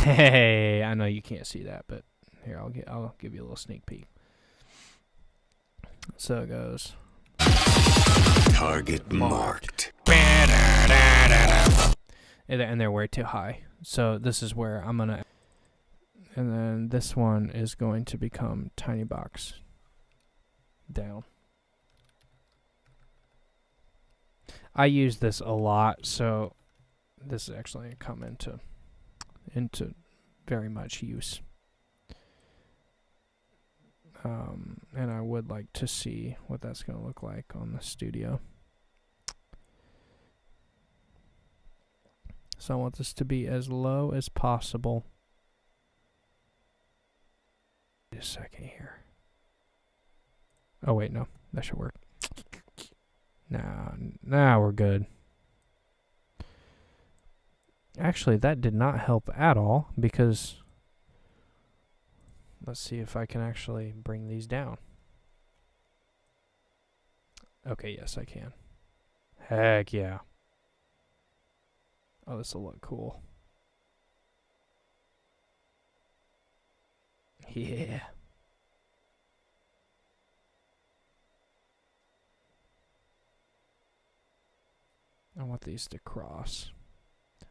Hey, I know you can't see that, but here I'll give you a little sneak peek. So it goes. Target marked. And they're way too high. So this is where I'm gonna, and then this one is going to become tiny box down. I use this a lot, so this is actually come into very much use. And I would like to see what that's going to look like on the studio. So I want this to be as low as possible. Wait a second here. Oh wait, no, that should work. Now we're good. Actually, that did not help at all because let's see if I can actually bring these down. Okay, yes, I can. Heck yeah. Oh, this will look cool. Yeah. I want these to cross.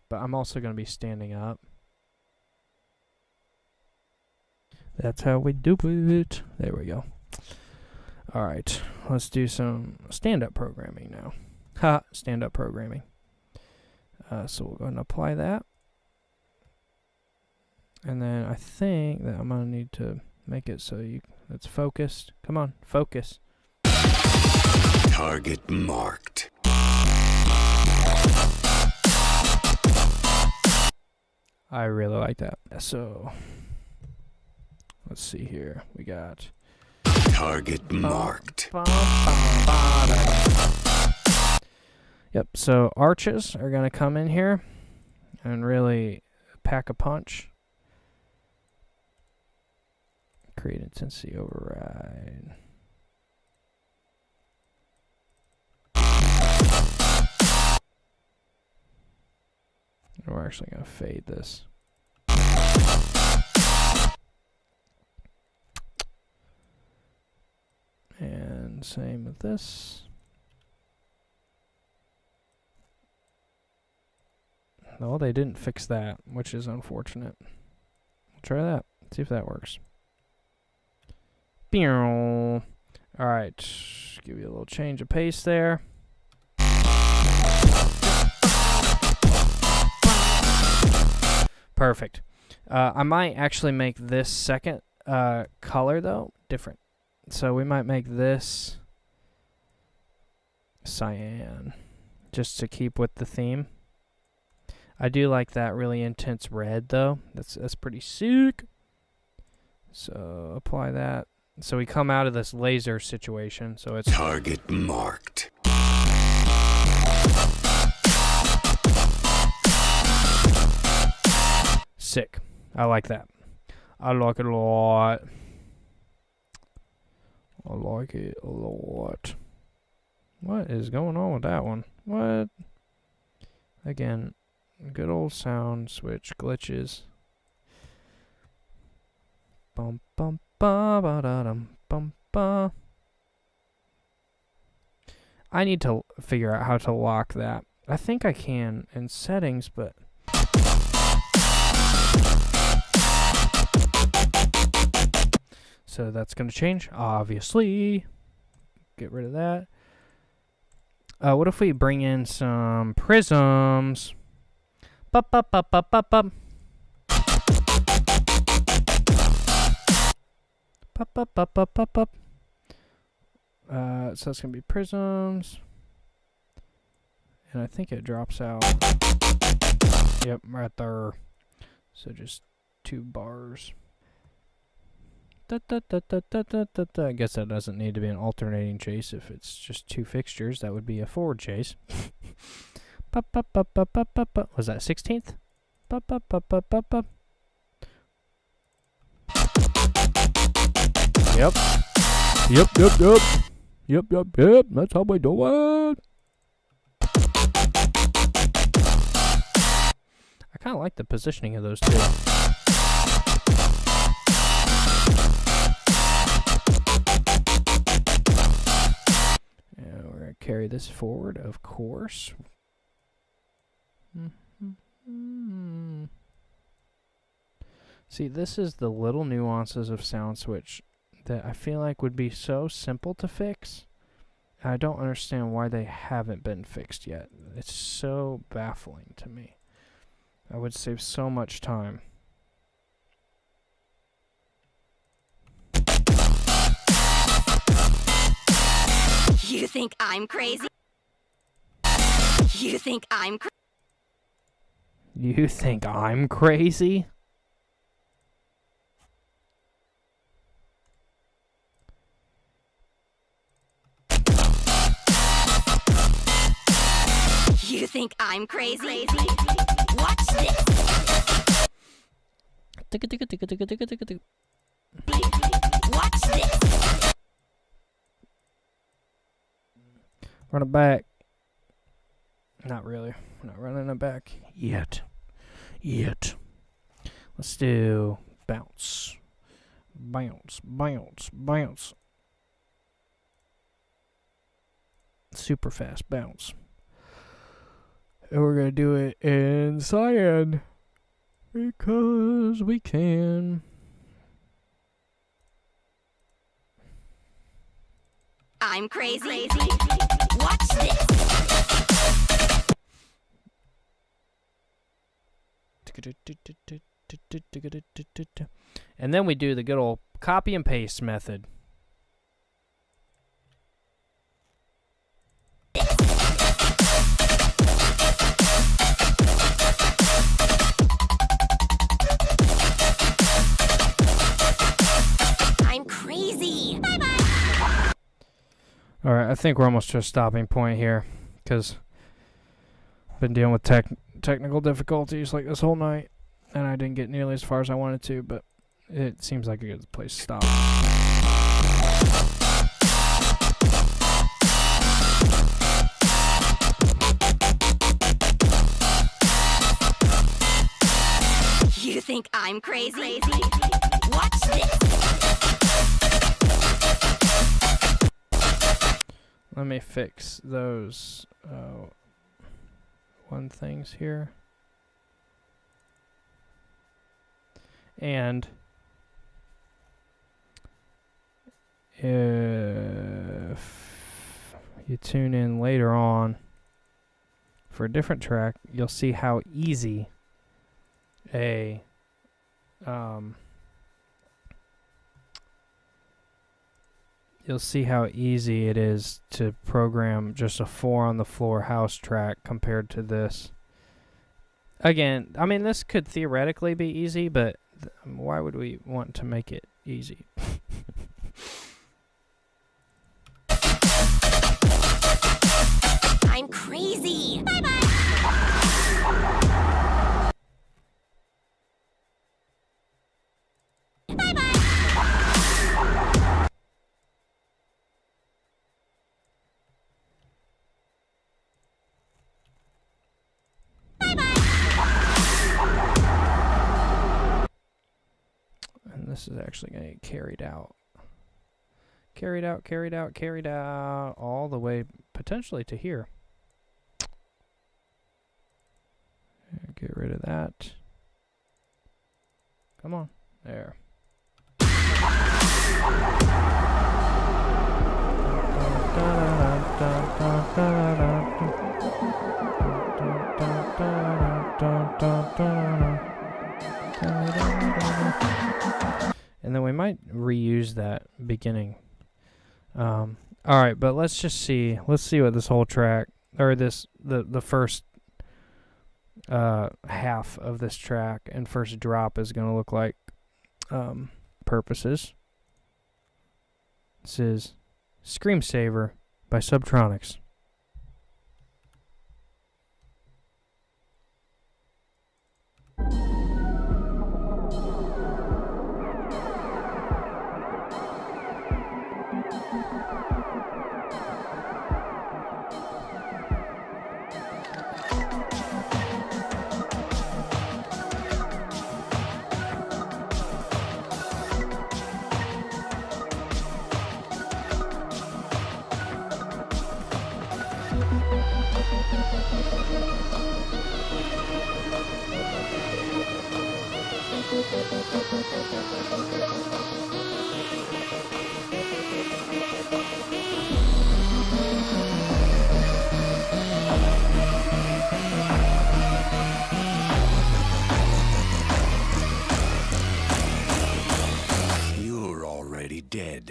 But I'm also going to be standing up. That's how we do it. There we go. Alright, let's do some stand-up programming now. Ha! Stand-up programming. So we'll go ahead and apply that. And then I think that I'm going to need to make it so it's focused. Come on, focus. Target marked. I really like that. So, let's see here. We got... Target marked. Yep, so arches are going to come in here and really pack a punch. Create intensity override. We're actually going to fade this. And same with this. No, they didn't fix that, which is unfortunate. We'll try that. See if that works. All right, give you a little change of pace there. Perfect. I might actually make this second color though different. So we might make this cyan just to keep with the theme. I do like that really intense red though. That's pretty sick. So apply that. So we come out of this laser situation. So it's target marked. Sick. I like that. I like it a lot. I like it a lot. What is going on with that one? What? Again, good old SoundSwitch glitches. Bum bum ba ba da dum bum ba. I need to figure out how to lock that. I think I can in settings, but so that's going to change, obviously. Get rid of that. What if we bring in some prisms? Bup, bup, bup, bup, bup, bup. Bup, bup, bup, bup, bup, bup. So that's going to be prisms. And I think it drops out. Yep, right there. So just 2 bars. I guess that doesn't need to be an alternating chase if it's just 2 fixtures. That would be a forward chase. Was that 16th? Yep. Yep. That's how we do it. I kind of like the positioning of those two. Carry this forward, of course. See, this is the little nuances of SoundSwitch that I feel like would be so simple to fix. I don't understand why they haven't been fixed yet. It's so baffling to me. I would save so much time. You think I'm crazy? You think I'm crazy? You think I'm crazy? You think I'm crazy? Watch this. Watch this. Run it back. Not really. We're not running it back yet. Let's do bounce. Bounce, bounce, bounce. Super fast bounce. And we're going to do it in cyan. Because we can. I'm crazy. Watch this. And then we do the good old copy and paste method. I'm crazy. Bye-bye. All right, I think we're almost to a stopping point here because I've been dealing with technical difficulties like this whole night, and I didn't get nearly as far as I wanted to, but it seems like a good place to stop. You think I'm crazy? Watch this. Let me fix those one things here. And if you tune in later on for a different track, you'll see how easy you'll see how easy it is to program just a 4-on-the-floor house track compared to this. Again, I mean, this could theoretically be easy, but why would we want to make it easy? I'm crazy. Bye-bye. Bye-bye. And this is actually going to get carried out. Carried out, all the way potentially to here. Get rid of that. Come on. There. And then we might reuse that beginning. All right, but let's just see. Let's see what this whole track, or the first half of this track and first drop is going to look like. Purposes. This is Scream Saver by Subtronics. You're already dead.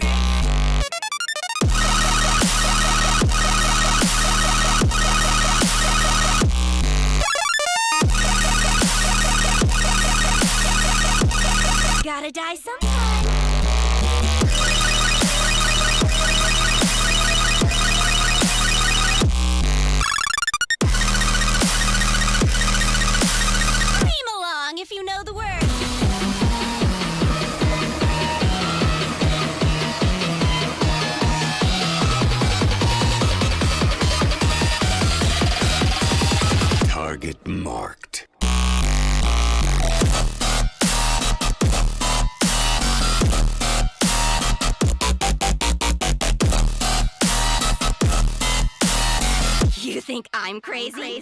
I'm crazy.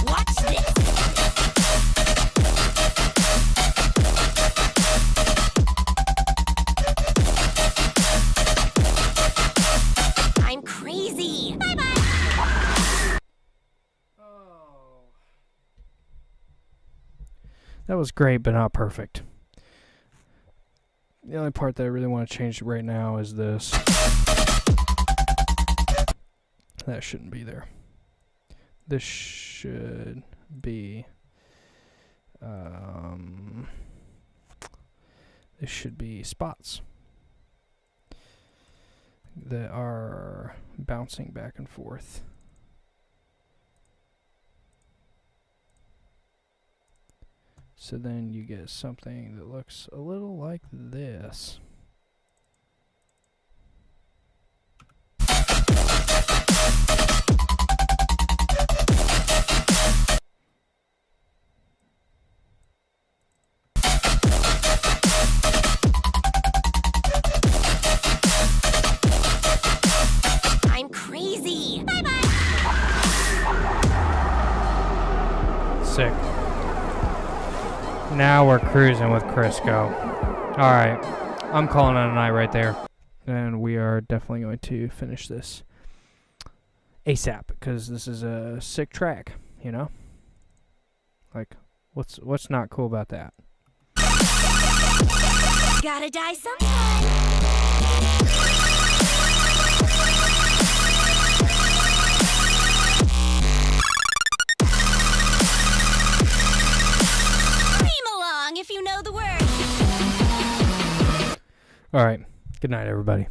Watch this. I'm crazy. Bye-bye. Oh. That was great, but not perfect. The only part that I really want to change right now is this. That shouldn't be there. This should be... this should be spots that are bouncing back and forth. So then you get something that looks a little like this. I'm crazy. Bye-bye. Sick. Now we're cruising with Crisco. Alright, I'm calling it a night right there. And we are definitely going to finish this ASAP, because this is a sick track, you know? Like, what's not cool about that? Gotta die sometime. If you know the word. Alright, good night, everybody.